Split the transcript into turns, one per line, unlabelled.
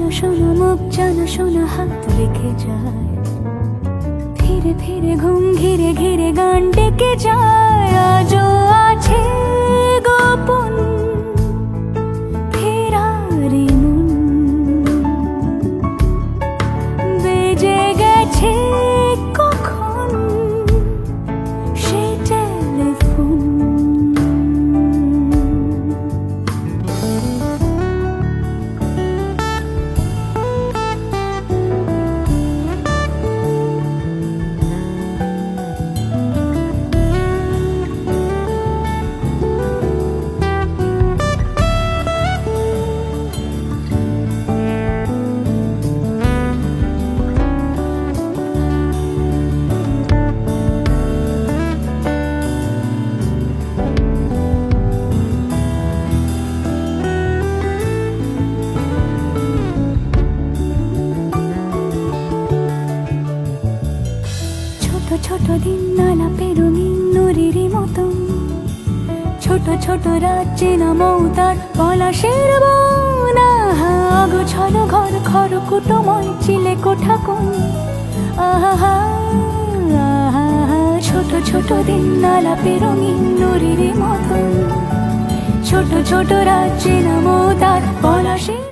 শোনা শোনা মুখ জানা শোনা হাত রেখে যায়, ফিরে ফিরে ঘুম ঘিরে ঘিরে গান ডেকে যায়। আজও আছে গোপন ফেরারি মন, বেজে গেছে কখন সে টেলিফোন। ছোট ছোট দিন আলাপে রঙিন নুরির মতন, ছোট ছোট রাজ্যে নামও তার পলাশের বন। অগোছল ঘর খড়কুটোময় চিলে কোঠা কোন, আহা আহা। ছোট ছোট দিন আলাপে রঙিন নুরির মতন, ছোট ছোট রাজ্যে নামও তার পলাশের